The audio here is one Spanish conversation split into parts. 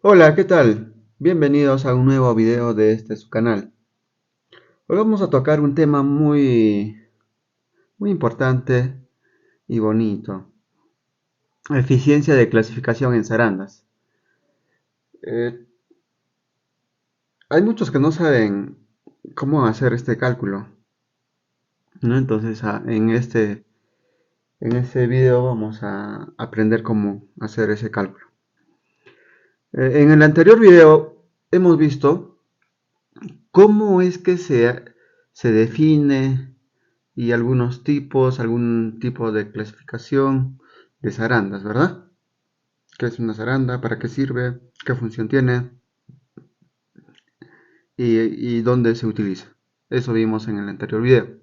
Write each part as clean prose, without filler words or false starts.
Hola, ¿qué tal? Bienvenidos a un nuevo video de su canal. Hoy vamos a tocar un tema muy importante y bonito. Eficiencia de clasificación en zarandas. Eh, Hay muchos que no saben cómo hacer este cálculo, ¿no? Entonces, en este video vamos a aprender cómo hacer ese cálculo. En el anterior video hemos visto cómo es que se define y algún tipo de clasificación de zarandas, ¿verdad? ¿Qué es una zaranda? ¿Para qué sirve? ¿Qué función tiene? Y dónde se utiliza. Eso vimos en el anterior video.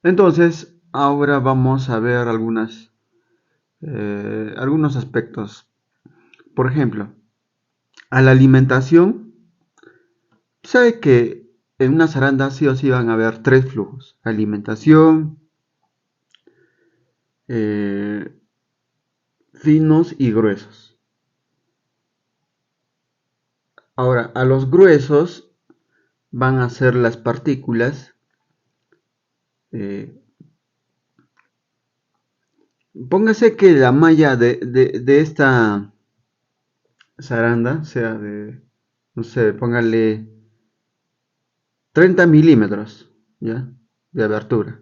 Entonces, ahora vamos a ver algunos aspectos. Por ejemplo, a la alimentación, sabe que en una zaranda sí o sí van a haber tres flujos. Alimentación, eh, finos y gruesos. Ahora, a los gruesos van a ser las partículas. eh, Póngase que la malla de esta zaranda sea de, no sé, póngale 30 milímetros, ¿ya? De abertura.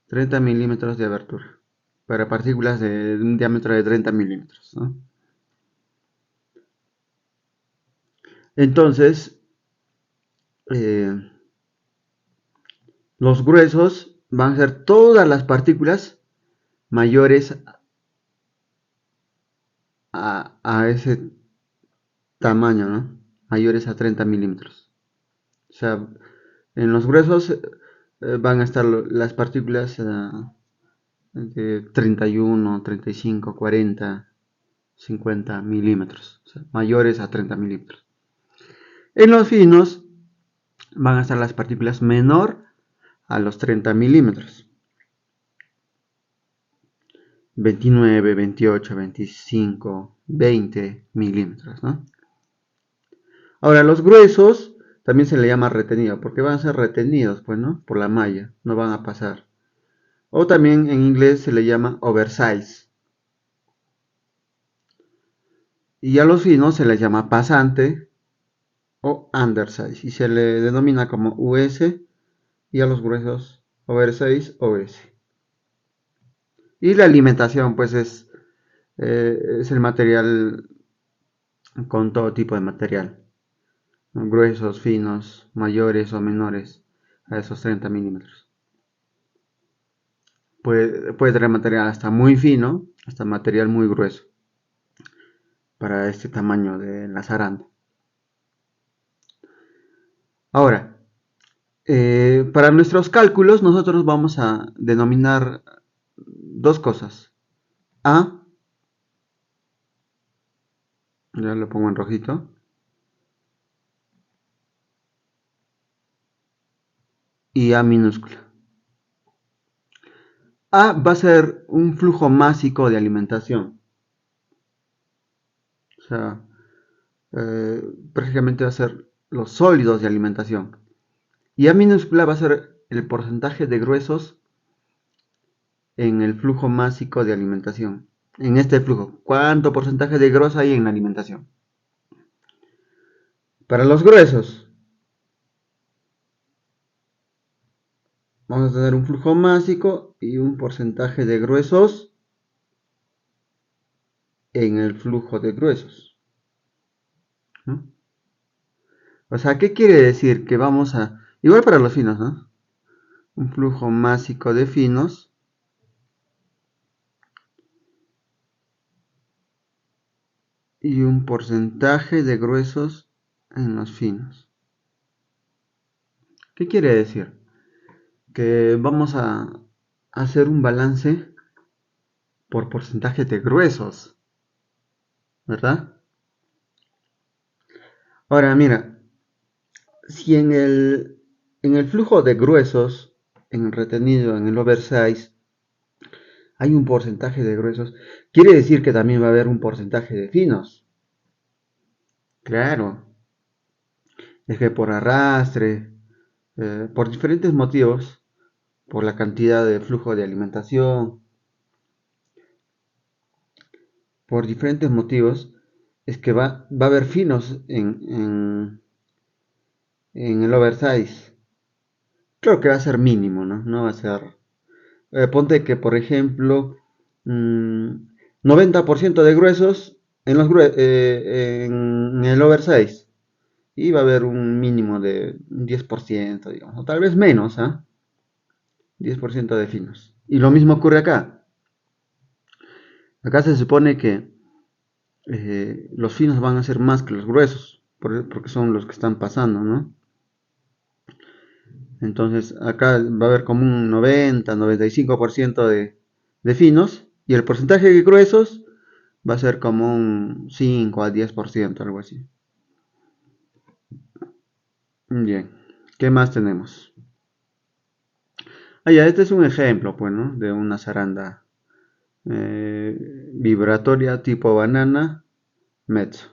30 milímetros de abertura. Para partículas de un diámetro de 30 milímetros, ¿no? Entonces, eh, los gruesos van a ser todas las partículas mayores a ese tamaño, ¿no? Mayores a 30 milímetros. O sea, en los gruesos van a estar las partículas de 31, 35, 40, 50 milímetros, o sea, mayores a 30 milímetros. En los finos van a estar las partículas menor a los 30 milímetros. 29, 28, 25, 20 milímetros, ¿no? Ahora, los gruesos también se le llama retenido, porque van a ser retenidos, pues, ¿no? Por la malla, no van a pasar. O también en inglés se le llama oversize. Y a los finos se les llama pasante o undersize. Y se le denomina como US. Y a los gruesos oversize o S. Y la alimentación, pues es el material con todo tipo de material, ¿no? Gruesos, finos, mayores o menores a esos 30 milímetros. Puede tener material hasta muy fino, hasta material muy grueso para este tamaño de la zaranda. Ahora, para nuestros cálculos nosotros vamos a denominar dos cosas. A, ya lo pongo en rojito, y A minúscula. A va a ser un flujo másico de alimentación. O sea, eh, prácticamente va a ser los sólidos de alimentación. Y A minúscula va a ser el porcentaje de gruesos en el flujo másico de alimentación. En este flujo, ¿cuánto porcentaje de grasa hay en la alimentación? Para los gruesos, vamos a tener un flujo másico y un porcentaje de gruesos en el flujo de gruesos, ¿no? O sea, ¿qué quiere decir? Que vamos a... Igual para los finos, ¿no? Un flujo másico de finos y un porcentaje de gruesos en los finos. ¿Qué quiere decir? Que vamos a hacer un balance por porcentaje de gruesos, ¿verdad? Ahora mira, si en el flujo de gruesos, en el retenido, en el oversize, hay un porcentaje de gruesos, quiere decir que también va a haber un porcentaje de finos. Claro, es que por arrastre, por diferentes motivos, por la cantidad de flujo de alimentación, por diferentes motivos, es que va a haber finos en el oversize. Creo que va a ser mínimo, ¿no? No va a ser. Ponte que, por ejemplo, 90% de gruesos en el oversize. Y va a haber un mínimo de 10%, digamos, o tal vez menos, ¿ah? 10% de finos. Y lo mismo ocurre acá. Acá se supone que los finos van a ser más que los gruesos, porque son los que están pasando, ¿no? Entonces acá va a haber como un 90-95% de finos y el porcentaje de gruesos va a ser como un 5 a 10%, algo así. Bien, ¿qué más tenemos? Ah, ya, este es un ejemplo, pues, ¿no? De una zaranda vibratoria tipo banana mezzo.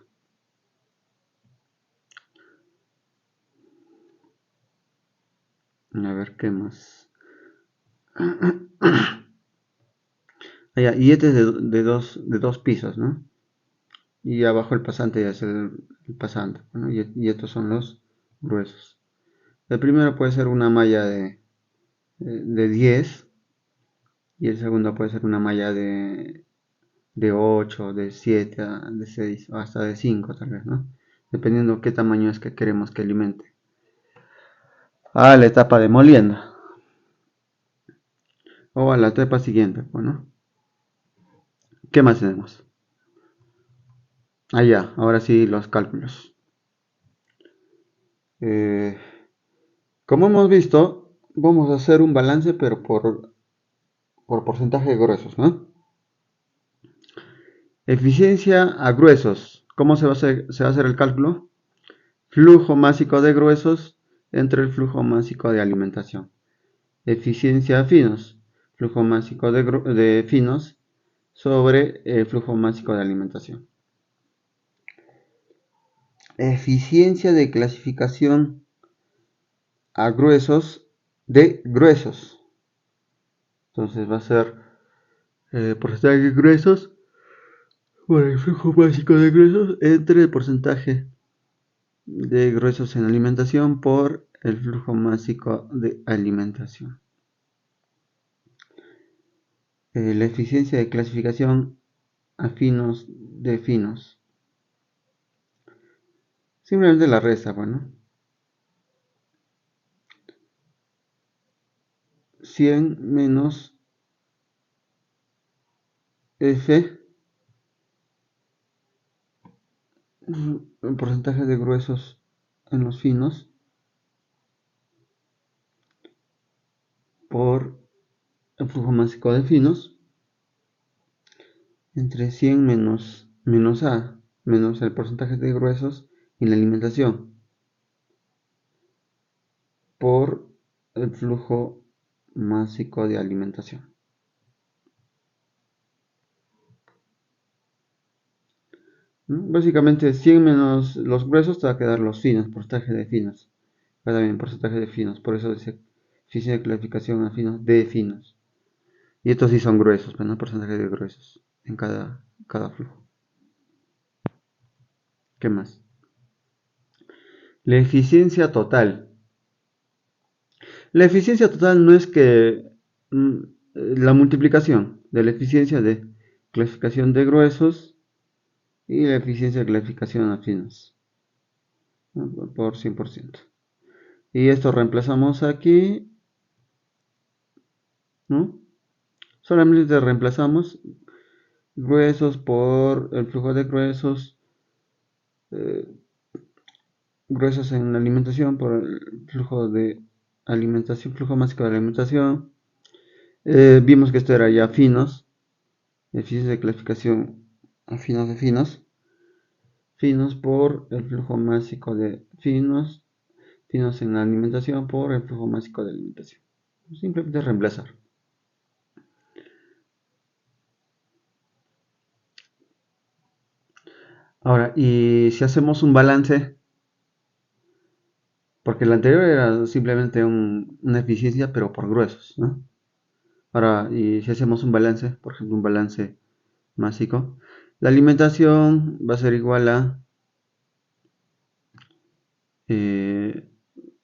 A ver, ¿qué más? Ah, ya, y este es de dos pisos, ¿no? Y abajo el pasante ya es el pasante, ¿no? Y estos son los gruesos. El primero puede ser una malla de 10 y el segundo puede ser una malla de 8, de 7, de 6 o hasta de 5 tal vez, ¿no? Dependiendo qué tamaño es que queremos que alimente. A la etapa de molienda o a la etapa siguiente, bueno. ¿Qué más tenemos? Ya, ahora sí los cálculos. Eh, como hemos visto, vamos a hacer un balance pero por porcentaje de gruesos, ¿no? Eficiencia a gruesos. ¿Cómo se va a hacer el cálculo? Flujo másico de gruesos entre el flujo másico de alimentación. Eficiencia a finos. Flujo másico de finos sobre el flujo másico de alimentación. Eficiencia de clasificación a gruesos de gruesos. Entonces va a ser porcentaje de gruesos por el flujo másico de gruesos entre el porcentaje de gruesos en alimentación por el flujo másico de alimentación. La eficiencia de clasificación a finos de finos. Simplemente la resta, bueno. 100 menos F, el porcentaje de gruesos en los finos, por el flujo másico de finos, entre 100 menos A, menos el porcentaje de gruesos en la alimentación, por el flujo másico de alimentación. ¿No? Básicamente 100 menos los gruesos te va a quedar los finos, porcentaje de finos. Cada bien, porcentaje de finos, por eso dice eficiencia de clasificación a finos de finos. Y estos sí son gruesos, pues, ¿no? Porcentaje de gruesos en cada flujo. ¿Qué más? La eficiencia total. La eficiencia total no es que la multiplicación de la eficiencia de clasificación de gruesos y la eficiencia de clasificación a finos, ¿no? Por 100%. Y esto reemplazamos aquí, ¿no? Solamente reemplazamos gruesos por el flujo de gruesos, eh, gruesos en alimentación por el flujo de alimentación, flujo másico de alimentación. Vimos que esto era ya finos, eficiencia de clasificación a finos de finos, finos por el flujo másico de finos, finos en la alimentación por el flujo másico de alimentación. Simplemente reemplazar. Ahora, y si hacemos un balance, porque el anterior era simplemente una eficiencia, pero por gruesos, ¿no? Ahora, y si hacemos un balance, por ejemplo, un balance másico, la alimentación va a ser igual a eh,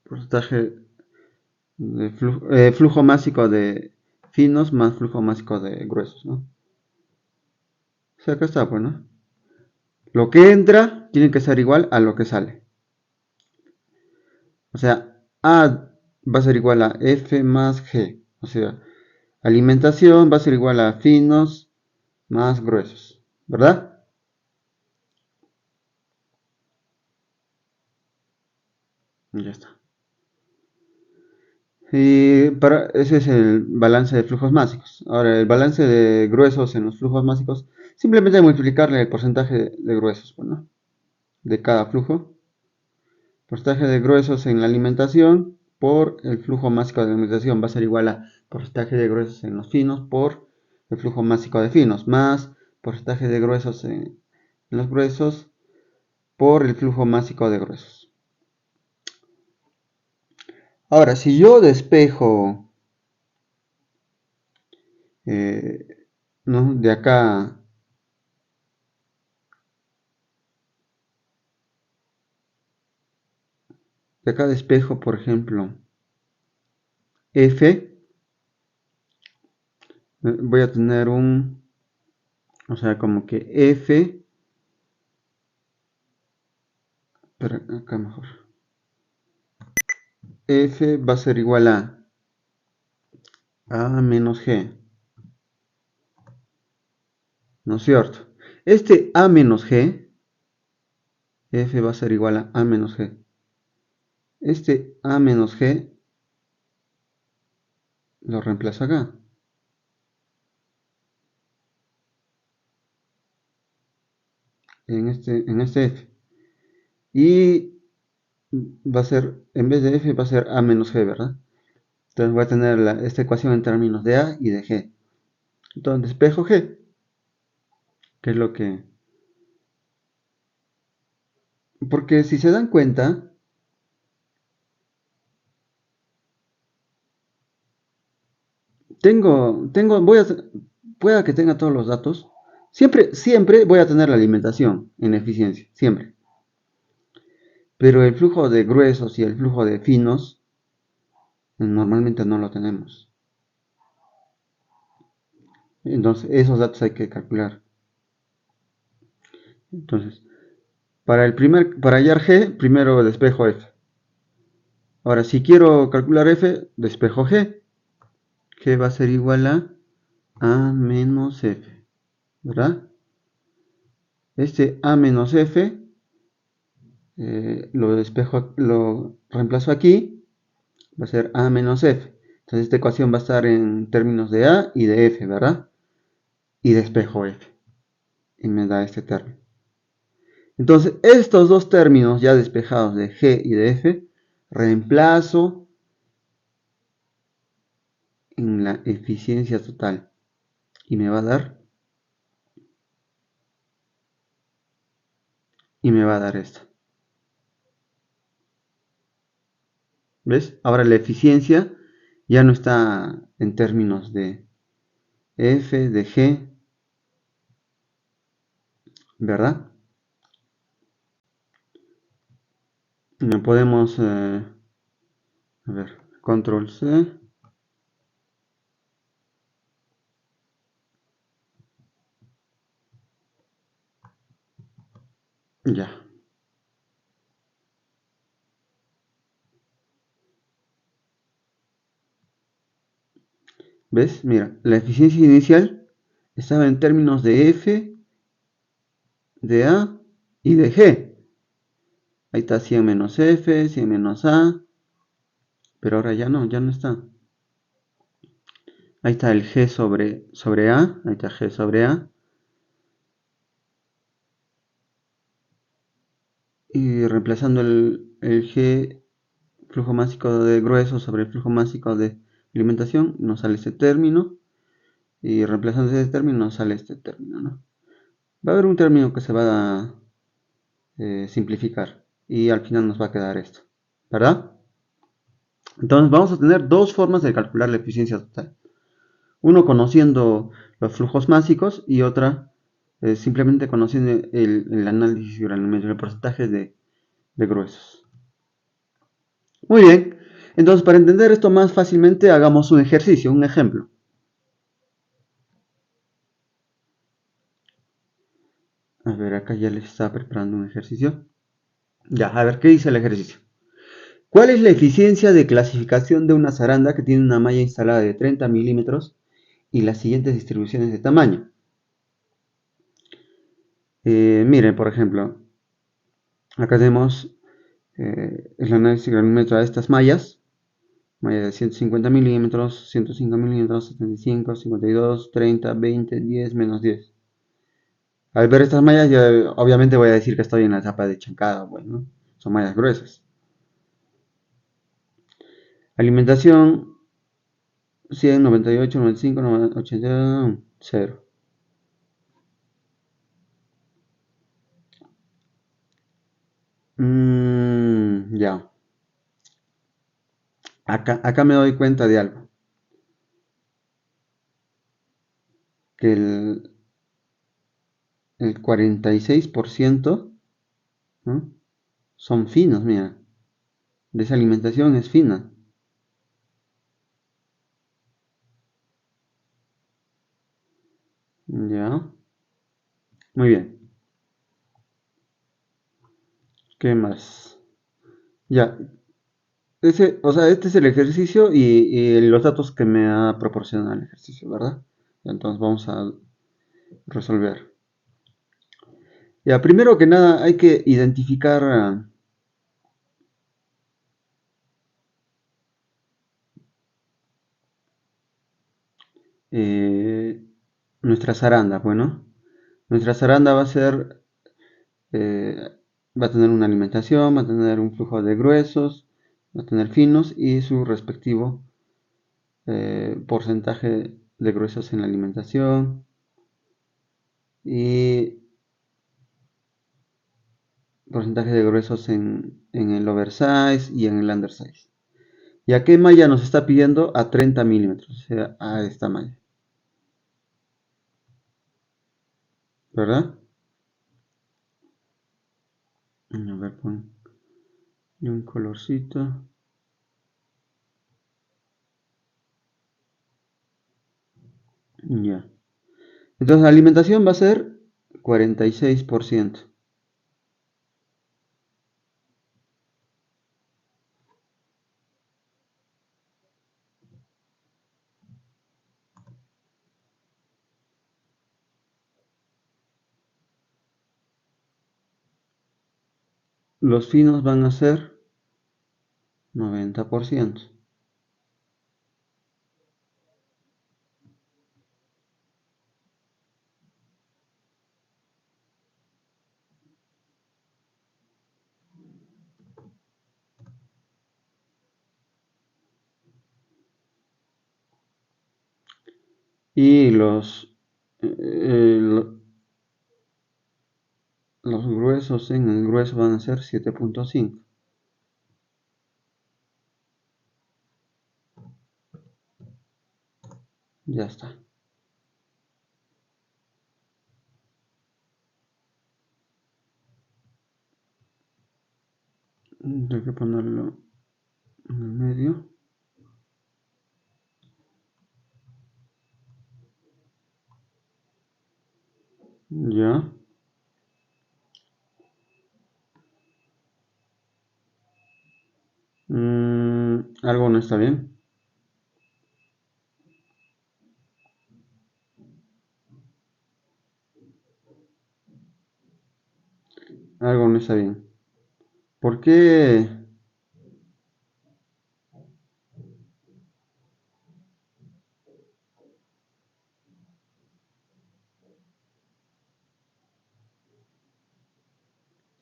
porcentaje de flujo másico de finos más flujo másico de gruesos, ¿no? O sea, acá está, pues, ¿no? Lo que entra tiene que ser igual a lo que sale. O sea, A va a ser igual a F más G. O sea, alimentación va a ser igual a finos más gruesos, ¿verdad? Y ya está. Y ese es el balance de flujos másicos. Ahora, el balance de gruesos en los flujos másicos, simplemente multiplicarle el porcentaje de gruesos, pues, ¿no? De cada flujo. Porcentaje de gruesos en la alimentación por el flujo másico de alimentación va a ser igual a porcentaje de gruesos en los finos por el flujo másico de finos, más porcentaje de gruesos en los gruesos por el flujo másico de gruesos. Ahora, si yo despejo ¿no? De acá despejo, por ejemplo, F, voy a tener o sea, como que F, pero acá mejor, F va a ser igual a menos G, ¿no es cierto? Este A menos G, F va a ser igual a menos G. Este A menos G lo reemplazo acá. En este F. Y va a ser, en vez de F va a ser A menos G, ¿verdad? Entonces voy a tener esta ecuación en términos de A y de G. Entonces despejo G, que es lo que... Porque si se dan cuenta, pueda que tenga todos los datos, siempre voy a tener la alimentación en eficiencia, siempre. Pero el flujo de gruesos y el flujo de finos normalmente no lo tenemos. Entonces, esos datos hay que calcular. Entonces, para hallar G, primero despejo F. Ahora, si quiero calcular F, despejo G. G va a ser igual a menos F, ¿verdad? Este A menos F lo reemplazo aquí, va a ser A menos F. Entonces esta ecuación va a estar en términos de A y de F, ¿verdad? Y despejo F. Y me da este término. Entonces estos dos términos ya despejados de G y de F, reemplazo en la eficiencia total. Y me va a dar, esto. ¿Ves? Ahora la eficiencia ya no está en términos de F, de G, ¿verdad? Y podemos, a ver, control C. Ya. ¿Ves? Mira, la eficiencia inicial estaba en términos de F, de A y de G. Ahí está 100 menos F, 100 menos A. Pero ahora ya no está. Ahí está el G sobre A. Ahí está G sobre A. Y reemplazando el G flujo másico de grueso sobre el flujo másico de alimentación, nos sale este término. Y reemplazando ese término, nos sale este término, ¿no? Va a haber un término que se va simplificar. Y al final nos va a quedar esto, ¿verdad? Entonces vamos a tener dos formas de calcular la eficiencia total. Uno conociendo los flujos másicos y otra simplemente conociendo el análisis granulométrico, el porcentaje de gruesos. Muy bien, entonces para entender esto más fácilmente hagamos un ejercicio, un ejemplo. A ver, acá ya les estaba preparando un ejercicio. Ya, a ver, ¿qué dice el ejercicio? ¿Cuál es la eficiencia de clasificación de una zaranda que tiene una malla instalada de 30 milímetros y las siguientes distribuciones de tamaño? Miren, por ejemplo, acá tenemos el análisis granulómetro de estas mallas. Malla de 150 milímetros, 105 milímetros, 75, 52, 30, 20, 10, menos 10. Al ver estas mallas, yo obviamente voy a decir que estoy en la etapa de chancada, bueno, son mallas gruesas. Alimentación 100, 98, 95, 80, 0. Ya. Acá me doy cuenta de algo. Que el 46%, ¿no? Son finos, mira. De esa alimentación es fina. Ya. Muy bien. ¿Qué más? Ya. Este es el ejercicio y los datos que me ha proporcionado el ejercicio, ¿verdad? Entonces vamos a resolver. Ya, primero que nada hay que identificar eh, nuestra zaranda. Bueno, nuestra zaranda eh, va a tener una alimentación, va a tener un flujo de gruesos, va a tener finos y su respectivo porcentaje de gruesos en la alimentación y porcentaje de gruesos en el oversize y en el undersize. ¿Y a qué malla nos está pidiendo? A 30 milímetros, o sea, a esta malla, ¿verdad? A ver, pon un colorcito. Ya. Entonces la alimentación va a ser 46%. Los finos van a ser 90%. Y los gruesos en el grueso van a ser 7.5. Ya está. Tengo que ponerlo en el medio. Ya. Algo no está bien. Algo no está bien. ¿Por qué?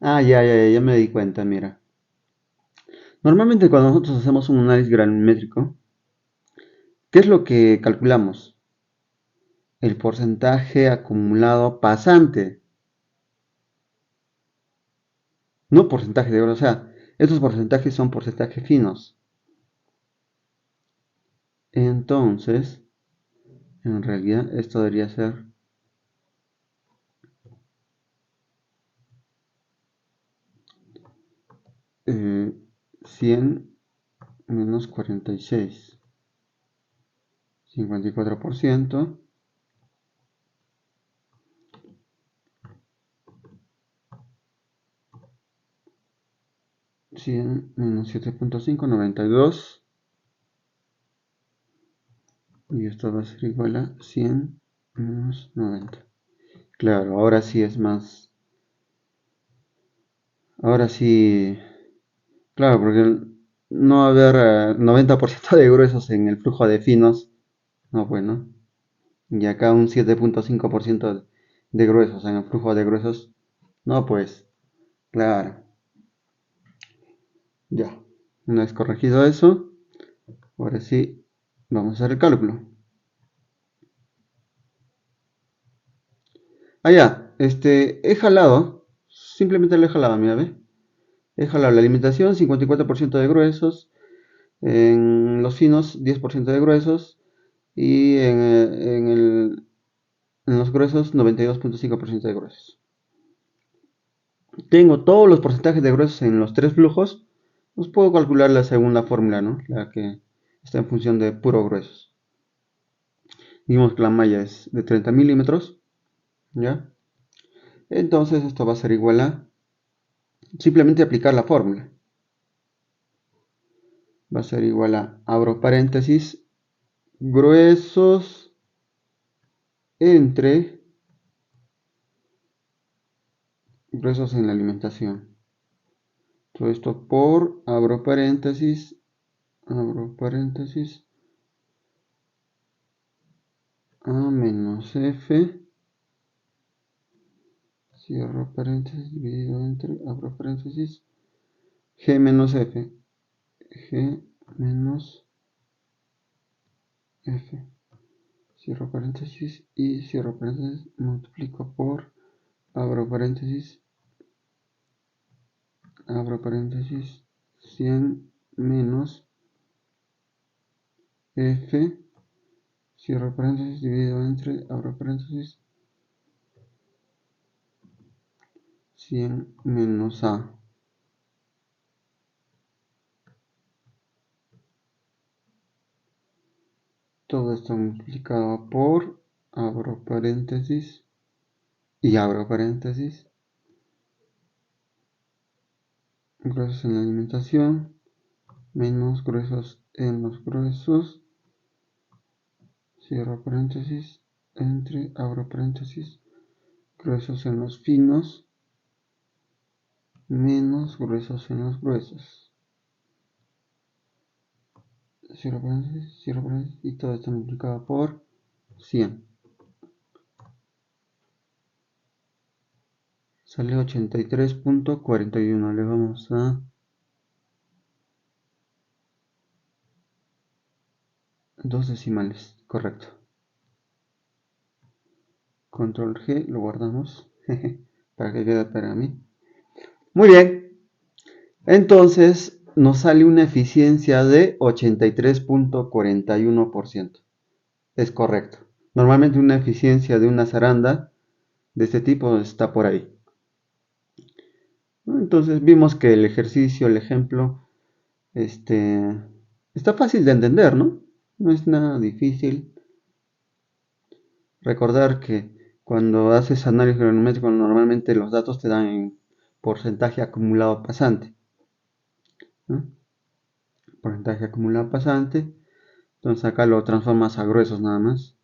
Ah, ya me di cuenta, mira. Normalmente cuando nosotros hacemos un análisis granulométrico, ¿qué es lo que calculamos? El porcentaje acumulado pasante. no porcentaje de gruesos. O sea, estos porcentajes son porcentajes finos. Entonces, en realidad esto debería ser 100 menos 46, 54%, 100 menos 7.5, 92, y esto va a ser igual a 100 menos 90. Claro, ahora sí es más, ahora sí, claro, porque no va a haber 90% de gruesos en el flujo de finos, no, bueno, y acá un 7.5% de gruesos en el flujo de gruesos, no, pues, claro, ya, una vez corregido eso, ahora sí, vamos a hacer el cálculo. Ah, ya, he jalado, simplemente lo he jalado, mira, ve. He jalado la alimentación, 54% de gruesos, en los finos, 10% de gruesos, y en los gruesos, 92.5% de gruesos. Tengo todos los porcentajes de gruesos en los tres flujos, pues puedo calcular la segunda fórmula, ¿no? La que está en función de puro gruesos. Digamos que la malla es de 30 milímetros, ¿ya? Entonces esto va a ser igual a simplemente aplicar la fórmula. Va a ser igual a, abro paréntesis, gruesos entre gruesos en la alimentación. Todo esto por, abro paréntesis, A menos F, cierro paréntesis, dividido entre, abro paréntesis, G menos F, G menos F, cierro paréntesis y cierro paréntesis, multiplico por, abro paréntesis, 100 menos F, cierro paréntesis, dividido entre, abro paréntesis, 100 menos A. Todo esto multiplicado por, abro paréntesis y abro paréntesis, gruesos en la alimentación, menos gruesos en los gruesos, cierro paréntesis, entre, abro paréntesis, gruesos en los finos, menos gruesos en los gruesos, cierro paréntesis, y todo esto multiplicado por 100. Sale 83.41. Le vamos a dos decimales, correcto. Control G, lo guardamos para que quede para mí. Muy bien, entonces nos sale una eficiencia de 83.41%. Es correcto. Normalmente una eficiencia de una zaranda de este tipo está por ahí. Entonces vimos que el ejercicio, el ejemplo, está fácil de entender, ¿no? No es nada difícil. Recordar que cuando haces análisis granulométrico normalmente los datos te dan en porcentaje acumulado pasante, ¿no? Porcentaje acumulado pasante. Entonces acá lo transformas a gruesos nada más.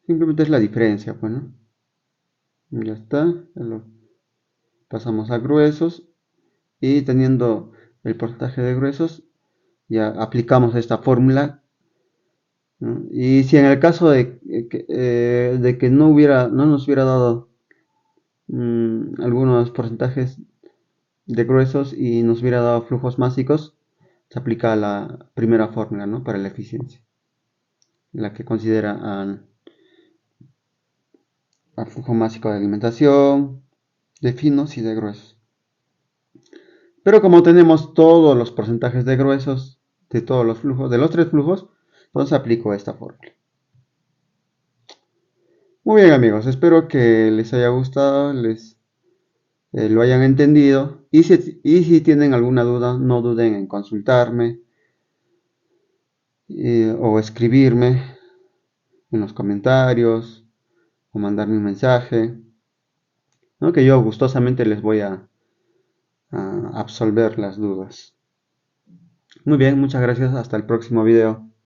Simplemente es la diferencia, pues, ¿no? Ya está. Ya lo pasamos a gruesos. Y teniendo el porcentaje de gruesos, ya aplicamos esta fórmula, ¿no? Y si en el caso de que no nos hubiera dado algunos porcentajes de gruesos y nos hubiera dado flujos másicos, se aplica la primera fórmula, ¿no? Para la eficiencia, la que considera al flujo másico de alimentación, de finos y de gruesos. Pero como tenemos todos los porcentajes de gruesos de todos los flujos, de los tres flujos, entonces aplico esta fórmula. Muy bien amigos, espero que les haya gustado, les lo hayan entendido. Y si tienen alguna duda, no duden en consultarme o escribirme en los comentarios o mandarme un mensaje, ¿no? Que yo gustosamente les voy a absolver las dudas. Muy bien, muchas gracias. Hasta el próximo video.